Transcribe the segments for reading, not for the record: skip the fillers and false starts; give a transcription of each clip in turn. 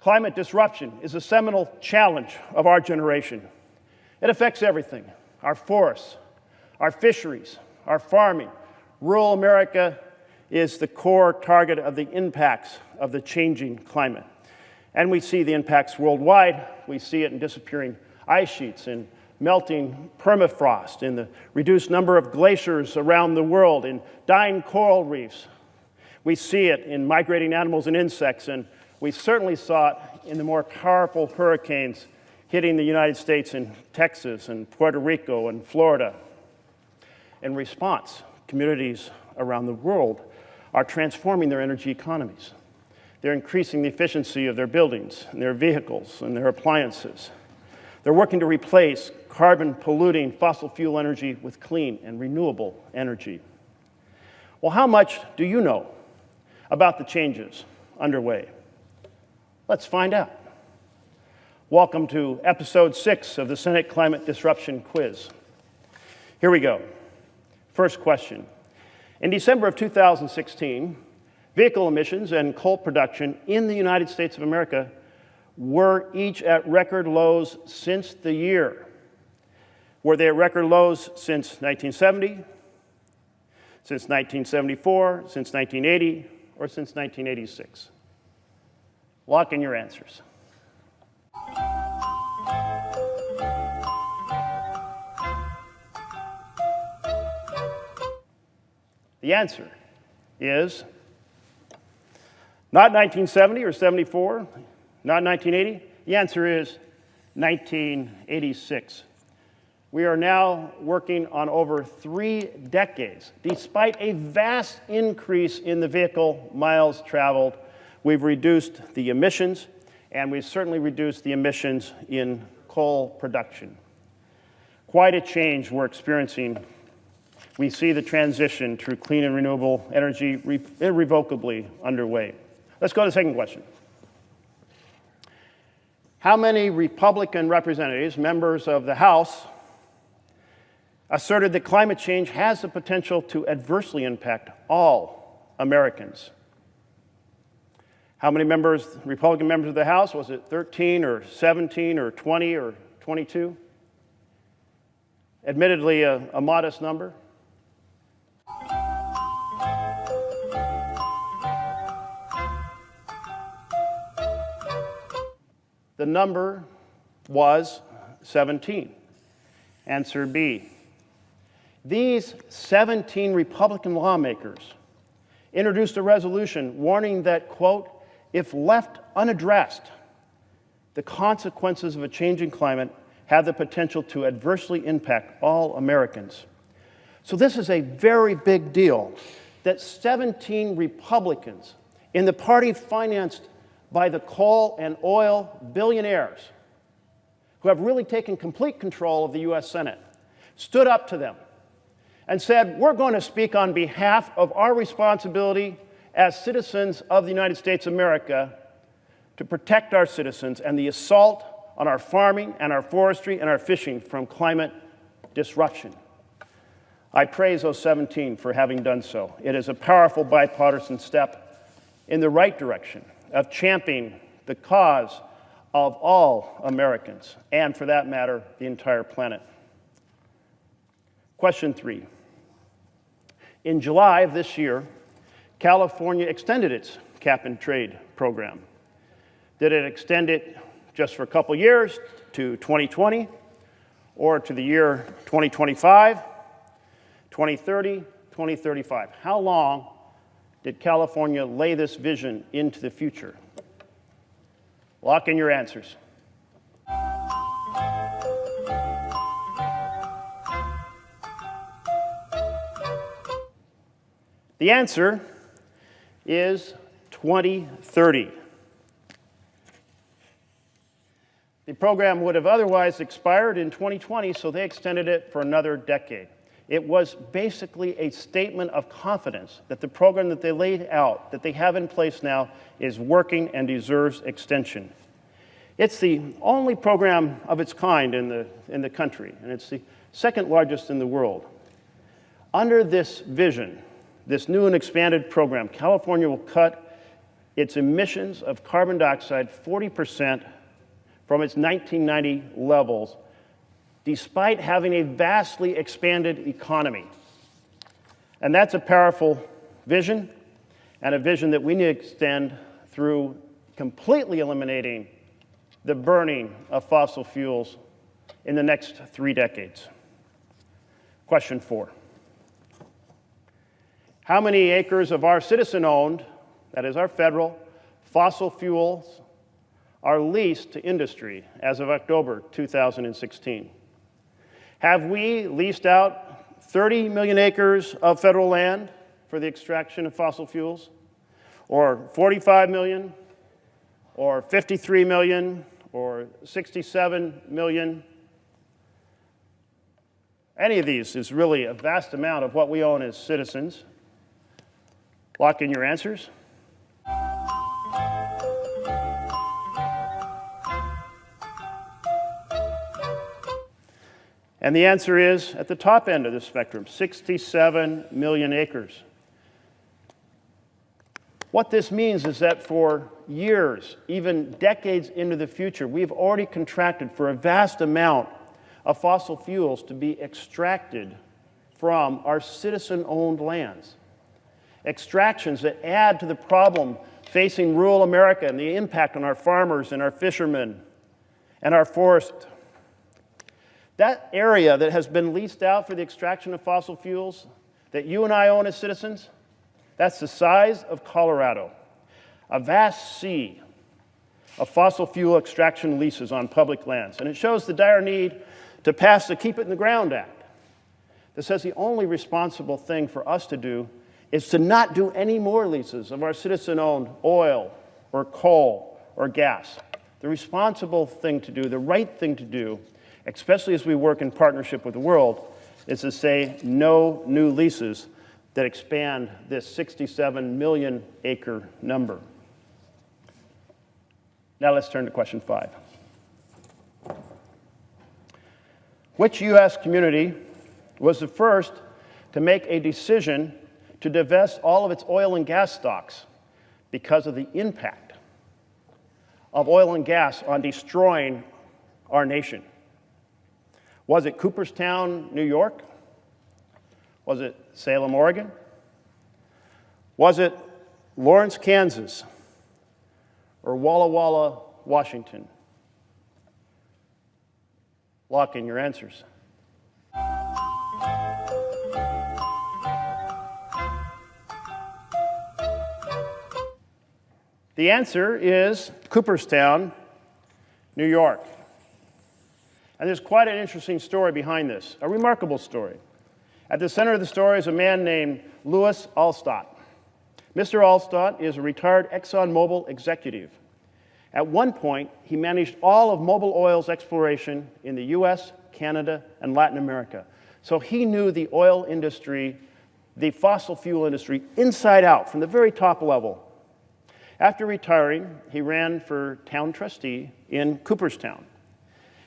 Climate disruption is a seminal challenge of our generation. It affects everything: our forests, our fisheries, our farming. Rural America is the core target of the impacts of the changing climate. And we see the impacts worldwide. We see it in disappearing ice sheets, in melting permafrost, in the reduced number of glaciers around the world, in dying coral reefs. We see it in migrating animals and insects, and we certainly saw it in the more powerful hurricanes hitting the United States in Texas and Puerto Rico and Florida. In response, communities around the world are transforming their energy economies. They're increasing the efficiency of their buildings and their vehicles and their appliances. They're working to replace carbon-polluting fossil fuel energy with clean and renewable energy. Well, how much do you know about the changes underway? Let's find out. Welcome to episode 6 of the Senate Climate Disruption Quiz. Here we go. First question. In December of 2016, vehicle emissions and coal production in the United States of America were each at record lows since the year. Were they at record lows since 1970, since 1974, since 1980, or since 1986? Lock in your answers. The answer is not 1970 or 74, not 1980. The answer is 1986. We are now working on over 3 decades. Despite a vast increase in the vehicle miles traveled, we've reduced the emissions, and we've certainly reduced the emissions in coal production. Quite a change we're experiencing. We see the transition to clean and renewable energy irrevocably underway. Let's go to the second question. How many Republican representatives, members of the House, asserted that climate change has the potential to adversely impact all Americans? How many members, Republican members of the House? Was it 13 or 17 or 20 or 22? Admittedly, a modest number. The number was 17. Answer B. These 17 Republican lawmakers introduced a resolution warning that, quote, if left unaddressed, the consequences of a changing climate have the potential to adversely impact all Americans. So this is a very big deal that 17 Republicans in the party financed by the coal and oil billionaires who have really taken complete control of the U.S. Senate stood up to them and said, we're going to speak on behalf of our responsibility as citizens of the United States of America to protect our citizens and the assault on our farming and our forestry and our fishing from climate disruption. I praise those 17 for having done so. It is a powerful bipartisan step in the right direction of championing the cause of all Americans, and for that matter, the entire planet. Question 3. In July of this year, California extended its cap-and-trade program. Did it extend it just for a couple years to 2020, or to the year 2025, 2030, 2035? How long did California lay this vision into the future? Lock in your answers. The answer is 2030. The program would have otherwise expired in 2020, so they extended it for another decade. It was basically a statement of confidence that the program that they laid out, that they have in place now, is working and deserves extension. It's the only program of its kind in the country, and it's the second largest in the world. Under this vision, this new and expanded program, California will cut its emissions of carbon dioxide 40% from its 1990 levels, despite having a vastly expanded economy. And that's a powerful vision, and a vision that we need to extend through completely eliminating the burning of fossil fuels in the next 3 decades. Question 4. How many acres of our citizen-owned, that is our federal, fossil fuels are leased to industry as of October 2016? Have we leased out 30 million acres of federal land for the extraction of fossil fuels? Or 45 million? Or 53 million? Or 67 million? Any of these is really a vast amount of what we own as citizens. Lock in your answers. And the answer is at the top end of the spectrum, 67 million acres. What this means is that for years, even decades into the future, we've already contracted for a vast amount of fossil fuels to be extracted from our citizen-owned lands. Extractions that add to the problem facing rural America and the impact on our farmers and our fishermen and our forest. That area that has been leased out for the extraction of fossil fuels that you and I own as citizens, that's the size of Colorado, a vast sea of fossil fuel extraction leases on public lands. And it shows the dire need to pass the Keep It in the Ground Act that says the only responsible thing for us to do is to not do any more leases of our citizen-owned oil or coal or gas. The responsible thing to do, the right thing to do, especially as we work in partnership with the world, is to say no new leases that expand this 67 million acre number. Now let's turn to question 5. Which U.S. community was the first to make a decision to divest all of its oil and gas stocks because of the impact of oil and gas on destroying our nation? Was it Cooperstown, New York? Was it Salem, Oregon? Was it Lawrence, Kansas? Or Walla Walla, Washington? Lock in your answers. The answer is Cooperstown, New York. And there's quite an interesting story behind this, a remarkable story. At the center of the story is a man named Louis Alstott. Mr. Alstott is a retired ExxonMobil executive. At one point, he managed all of Mobil Oil's exploration in the US, Canada, and Latin America. So he knew the oil industry, the fossil fuel industry, inside out, from the very top level. After retiring, he ran for town trustee in Cooperstown.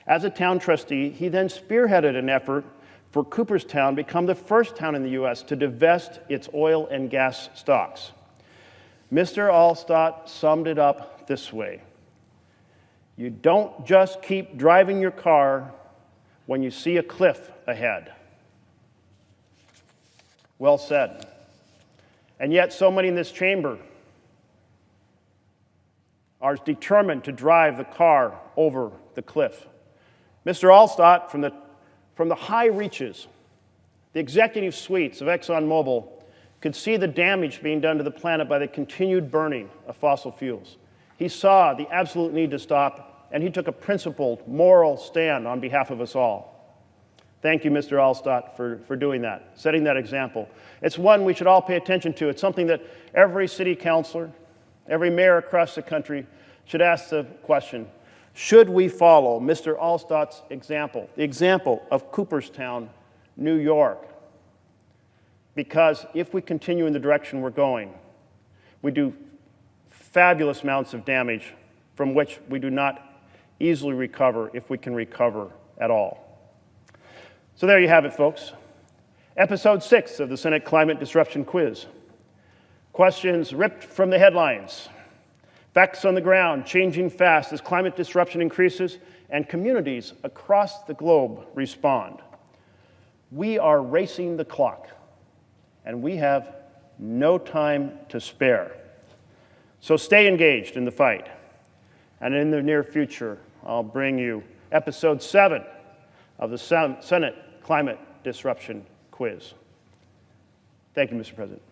As a town trustee, he then spearheaded an effort for Cooperstown to become the first town in the U.S. to divest its oil and gas stocks. Mr. Alstott summed it up this way: you don't just keep driving your car when you see a cliff ahead. Well said. And yet so many in this chamber are determined to drive the car over the cliff. Mr. Alstott, from the high reaches, the executive suites of ExxonMobil, could see the damage being done to the planet by the continued burning of fossil fuels. He saw the absolute need to stop, and he took a principled, moral stand on behalf of us all. Thank you, Mr. Alstott, for doing that, setting that example. It's one we should all pay attention to. It's something that every city councilor, every mayor across the country should ask the question: should we follow Mr. Alstott's example, the example of Cooperstown, New York? Because if we continue in the direction we're going, we do fabulous amounts of damage from which we do not easily recover, if we can recover at all. So there you have it, folks. Episode 6 of the Senate Climate Disruption Quiz. Questions ripped from the headlines. Facts on the ground changing fast as climate disruption increases and communities across the globe respond. We are racing the clock, and we have no time to spare. So stay engaged in the fight. And in the near future, I'll bring you episode 7 of the Senate Climate Disruption Quiz. Thank you, Mr. President.